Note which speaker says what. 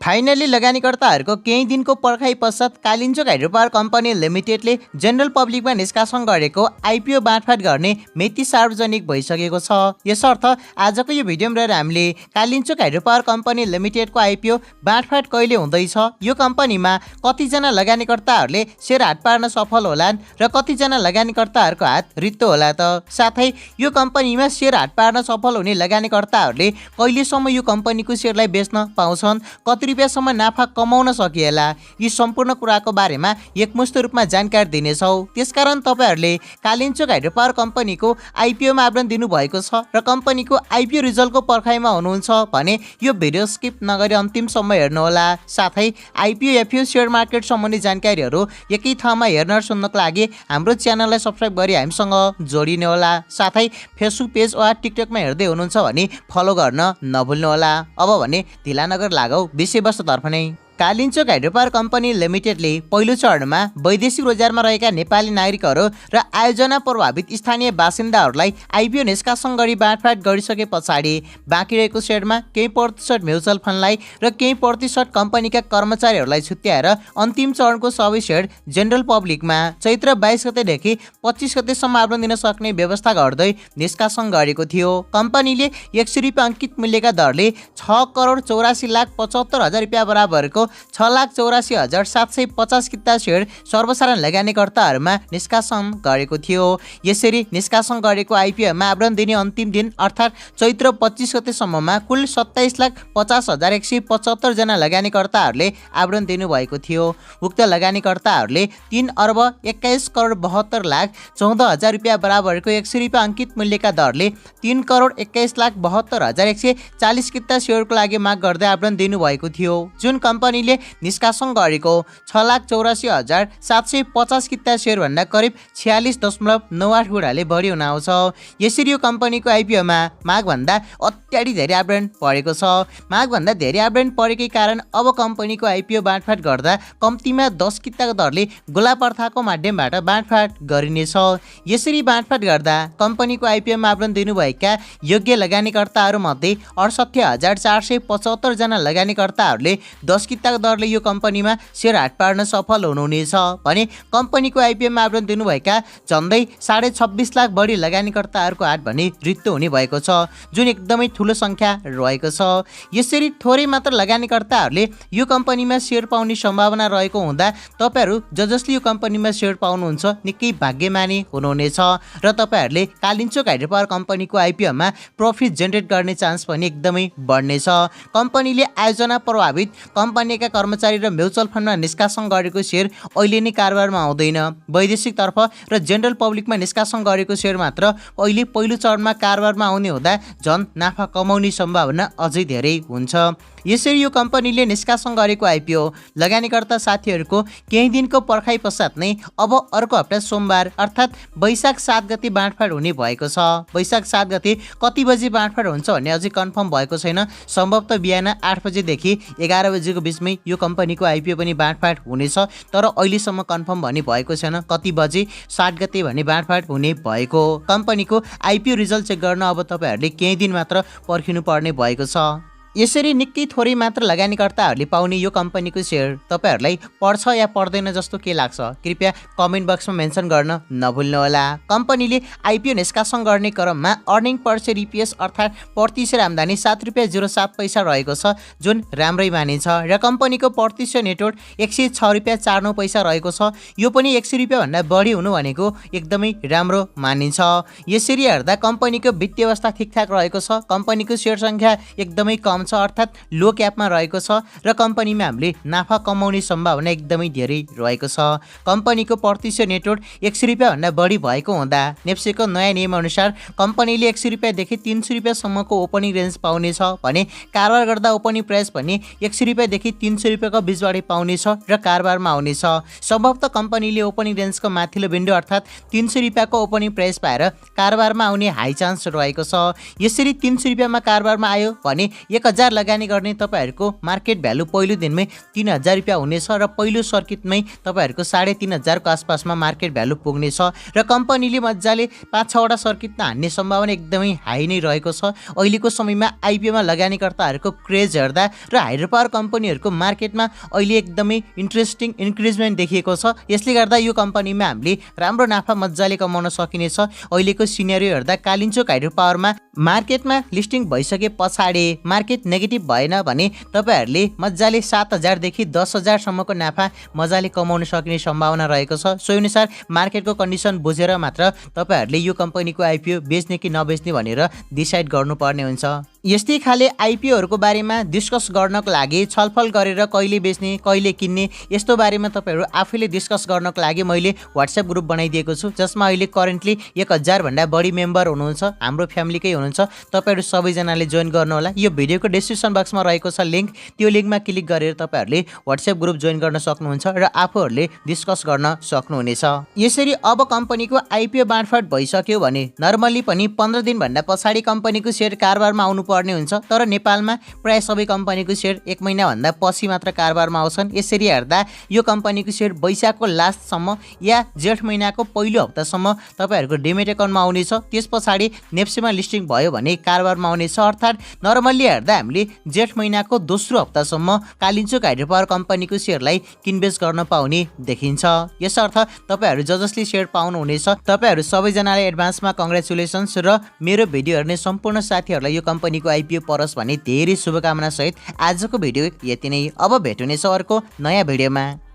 Speaker 1: Finally लगानीकर्ताहरूको केही दिनको पर्खाइ पश्चात कालिन्चोक हाइड्रो पावर कम्पनी लिमिटेडले जनरल पब्लिकमा निष्कासन गरेको आइपिओ बाँडफाँड गर्ने मिति सार्वजनिक भइसकेको छ। यसर्थ आजको यो भिडियोमा रहेर हामीले कालिन्चोक हाइड्रो पावर कम्पनी लिमिटेडको आइपिओ बाँडफाँड कहिले हुँदैछ, यो कम्पनीमा कतिजना लगानीकर्ताहरूले सेयर हात पार्न सफल होलान् र कतिजना लगानीकर्ताहरूको हात रित्तो होला त, साथै यो कम्पनीमा सेयर हात पार्न सफल हुने लगानीकर्ताहरूले कहिलेसम्म यो कम्पनीको सेयरलाई बेच्न पाउँछन्, कति रुपियाँसम्म नाफा कमाउन सकिएला, यी सम्पूर्ण कुराको बारेमा एकमुष्ट रूपमा जानकारी दिनेछौँ। त्यसकारण तपाईँहरूले कालिन्चोक हाइड्रो पावर कम्पनीको आइपिओमा आवेदन दिनुभएको छ र कम्पनीको आइपिओ रिजल्टको पर्खाइमा हुनुहुन्छ भने यो भिडियो स्किप नगरी अन्तिमसम्म हेर्नुहोला। साथै आइपिओ एफपिओ सेयर मार्केट सम्बन्धी जानकारीहरू एकै ठाउँमा हेर्न र सुन्नको लागि हाम्रो च्यानललाई सब्सक्राइब गरी हामीसँग जोडिने होला। साथै फेसबुक पेज वा टिकटकमा हेर्दै हुनुहुन्छ भने फलो गर्न नभुल्नुहोला। अब भने ढिला नगर लागौ विषयवस्तुतर्फ नै। कालिन्चोक हाइड्रो पावर कम्पनी लिमिटेडले पहिलो चरणमा वैदेशिक रोजगारमा रहेका नेपाली नागरिकहरू र आयोजना प्रभावित स्थानीय बासिन्दाहरूलाई आइपिओ निष्कासन गरी बाँडफाँड गरिसके पछाडि बाँकी रहेको सेयरमा केही प्रतिशत म्युचुअल फन्डलाई र केही प्रतिशत कम्पनीका कर्मचारीहरूलाई छुट्याएर अन्तिम चरणको सबै सेयर जनरल पब्लिकमा चैत्र 22 गतेदेखि 25 गतेसम्म आवेदन दिन सक्ने व्यवस्था गर्दै निष्कासन गरेको थियो। कम्पनीले 100 रुपियाँ अङ्कित मूल्यका दरले 6,84,75,000 रुपियाँ बराबरको 6,84,750 किता सेयर सर्वसाधारण लगानीकर्ताहरूमा निष्कासन गरेको थियो। यसरी निष्कासन गरेको आइपिओमा आवेदन दिने अन्तिम दिन अर्थात् चैत्र 25 गतेसम्ममा कुल 27,50,175 जना लगानीकर्ताहरूले आवेदन दिनुभएको थियो। उक्त लगानीकर्ताहरूले 3,21,71,72,14,000 रुपियाँ बराबरको 100 रुपियाँ अङ्कित मूल्यका दरले 3,21,72,140 किता सेयरको लागि माग गर्दै आवेदन दिनुभएको थियो। जुन कम्पनीले निष्कासन गरेको 6,84,750 किता सेयर भन्दा करिब 46.98 गुणाले बढी हुन आउँछ। यसरी यो कम्पनीको आइपिओमा मागभन्दा अत्याधिक धेरै आवेदन परेको छ। मागभन्दा धेरै आवेदन परेकै कारण अब कम्पनीको आइपिओ बाँडफाँड गर्दा कम्तीमा 10 किताको दरले गोलाप्रथाको माध्यमबाट बाँडफाँड गरिनेछ। यसरी बाँडफाँड गर्दा कम्पनीको आइपिओमा आवेदन दिनुभएका योग्य लगानीकर्ताहरूमध्ये 68,475 जना लगानीकर्ताहरूले 10 किताको दरले यो कम्पनीमा सेयर हात पार्न सफल हुनुहुनेछ भने कम्पनीको आइपिओमा आवेदन दिनुभएका झन्डै 26.5 लाख बढी लगानीकर्ताहरूको हात भने रित्तो हुने भएको छ, जुन एकदमै ठुलो सङ्ख्या रहेको छ। यसरी थोरै मात्र लगानीकर्ताहरूले यो कम्पनीमा सेयर पाउने सम्भावना रहेको हुँदा तपाईँहरू जसले यो कम्पनीमा सेयर पाउनुहुन्छ निकै भाग्यमानी हुनुहुनेछ र तपाईँहरूले कालिन्चोक हाइड्रो पावर कम्पनीको आइपिओमा प्रफिट जेनेरेट गर्ने चान्स पनि एकदमै बढ्नेछ। कम्पनीले आयोजना प्रभावित कम्पनीका कर्मचारी र म्युचुअल फन्डमा निष्कासन गरेको सेयर अहिले नै कारोबारमा आउँदैन। वैदेशिक तर्फ र जनरल पब्लिकमा निष्कासन गरेको सेयर मात्र अहिले पहिलो चरणमा कारोबारमा आउने हुँदा झन् नाफा कमाउने सम्भावना अझै धेरै हुन्छ। यसरी यो कम्पनीले निष्कासन गरेको आइपिओ लगानीकर्ता साथीहरूको केही दिनको पर्खाइ पश्चात नै अब अर्को हप्ता सोमबार अर्थात् वैशाख 7 गते बाँडफाँड हुने भएको छ। वैशाख 7 गते कति बजे बाँडफाँड हुन्छ भन्ने अझै कन्फर्म भएको छैन। सम्भवतः बिहान 8 बजेदेखि 11 बजेको बिचमै यो कम्पनीको आइपिओ पनि बाँडफाँड हुनेछ, तर अहिलेसम्म कन्फर्म भन्ने भएको छैन कति बजे 7 गते भन्ने बाँडफाँड हुने भएको। कम्पनीको आइपिओ रिजल्ट चेक गर्न अब तपाईँहरूले केही दिन मात्र पर्खिनु पर्ने भएको छ। यसरी निकै थोरै मात्र लगानीकर्ताहरूले पाउने यो कम्पनीको सेयर तपाईँहरूलाई पर्छ या पर्दैन जस्तो के लाग्छ कृपया कमेन्ट बक्समा मेन्सन गर्न नभुल्नुहोला। कम्पनीले आइपिओ निष्कासन गर्ने क्रममा अर्निङ पर सेयर इपिएस अर्थात् प्रति सेयर आम्दानी 7.07 रुपियाँ रहेको छ, जुन राम्रै मानिन्छ र कम्पनीको प्रति सेयर नेटवर्थ 106.49 रुपियाँ रहेको छ। यो पनि 100 रुपियाँ भन्दा बढी हुनु भनेको एकदमै राम्रो मानिन्छ। यसरी हेर्दा कम्पनीको वित्तीय अवस्था ठिकठाक रहेको छ। कम्पनीको सेयर सङ्ख्या एकदमै कम छ अर्थात् लो क्यापमा रहेको छ र कम्पनीमा हामीले नाफा कमाउने सम्भावना एकदमै धेरै रहेको छ। कम्पनीको प्रति सेयर नेटवर्थ 100 रुपियाँ भन्दा बढी भएको हुँदा नेप्सेको नयाँ नियम अनुसार कम्पनीले 100 रुपियाँदेखि 300 रुपियाँसम्मको ओपनिङ रेन्ज पाउनेछ भने कारोबार गर्दा ओपनिङ प्राइस पनि 100 रुपियाँदेखि 300 रुपियाँको बिचबाटै पाउनेछ र कारोबारमा आउनेछ। सम्भवतः कम्पनीले ओपनिङ रेन्जको माथिल्लो विन्डो अर्थात् 300 रुपियाँको ओपनिङ प्राइस पाएर कारोबारमा आउने हाई चान्स रहेको छ। यसरी 300 रुपियाँमा कारोबारमा आयो भने 1000 लगानी गर्ने तपाईहरुको मार्केट भ्यालु पहिलो दिनमै 3000 रुपैयाँ हुनेछ र पहिलो सर्किटमै तपाईहरुको 3500 को आसपासमा मार्केट भ्यालु पुग्नेछ र कम्पनीले मज्जाले 5-6 वटा सर्किट हान्ने सम्भावना एकदमै हाई नै रहेको छ। अहिलेको समयमा आइपिओमा लगानीकर्ताहरुको क्रेज हेर्दा र हाइड्रो पावर कम्पनीहरुको मार्केटमा अहिले एकदमै इन्ट्रेस्टिङ इन्क्रिजमेन्ट देखिएको छ। यसले गर्दा यो कम्पनीमा हामीले राम्रो नाफा मज्जाले कमाउन सकिनेछ। अहिलेको सिनेरियो हेर्दा कालिन्चोक हाइड्रो पावरमा मार्केटमा लिस्टिङ भइसके पछाडि मार्केट नेगेटिभ भएन भने तपाईहरुले मज्जाले 7000 देखि 10000 सम्मको नाफा मज्जाले कमाउन सकिने सम्भावना रहेको छ। सोही अनुसार मार्केटको कन्डिसन बुझेर मात्र तपाईहरुले यो कम्पनीको आइपिओ बेच्ने कि नबेच्ने भनेर डिसाइड गर्नुपर्ने हुन्छ। यस्तै खाले आइपिओहरुको बारेमा डिस्कस गर्नको लागि छलफल गरेर कहिले बेच्ने कहिले किन्ने यस्तो बारेमा तपाईहरु आफैले डिस्कस गर्नको लागि मैले WhatsApp ग्रुप बनाइदिएको छु, जसमा अहिले करेन्टली 1000 भन्दा बढी मेम्बर हुनुहुन्छ, हाम्रो फ्यामिलीकै हुनुहुन्छ। तपाईहरु सबैजनाले जोइन गर्नु होला। यो भिडियोको डिस्क्रिप्सन बक्समा रहेको छ लिंक, त्यो लिंकमा क्लिक गरेर तपाईहरुले WhatsApp ग्रुप जोइन गर्न सक्नुहुन्छ र आफूहरुले डिस्कस गर्न सक्नुहुनेछ। यसरी अब कम्पनीको आइपिओ बाँडफाट भइसक्यो भने नर्मली पनि 15 दिन भन्दा पछाडी कम्पनीको शेयर कारोबारमा आउनु पर्ने हुन्छ, तर नेपालमा प्राय सबै कम्पनीको शेयर 1 महिना भन्दा पछि मात्र कारोबारमा आउँछन्। यसरी हेर्दा यो कम्पनीको शेयर वैशाखको लास्टसम्म या जेठ महिनाको पहिलो हप्तासम्म तपाईहरुको डिमेट एकाउन्टमा आउनेछ। त्यसपछि नेप्सेमा लिस्टिङ भयो भने कारोबारमा आउनेछ। अर्थात् नर्मली हेर्दा हामीले जेठ महिनाको दोस्रो हप्तासम्म कालिन्चोक हाइड्रो पावर कम्पनीको शेयरलाई किनबेच गर्न पाउने देखिन्छ। यसर्थ तपाईहरु जसले शेयर पाउनु हुनेछ तपाईहरु सबैजनालाई एडभान्समा कङ्ग्रेचुलेसन्स र मेरो भिडियो हेर्ने सम्पूर्ण साथीहरुलाई यो कम्पनीको आइपिओ परोस् भन्ने धेरै शुभकामना सहित आजको भिडियो यति नै। अब भेट्नेछौं अर्को नयाँ भिडियोमा।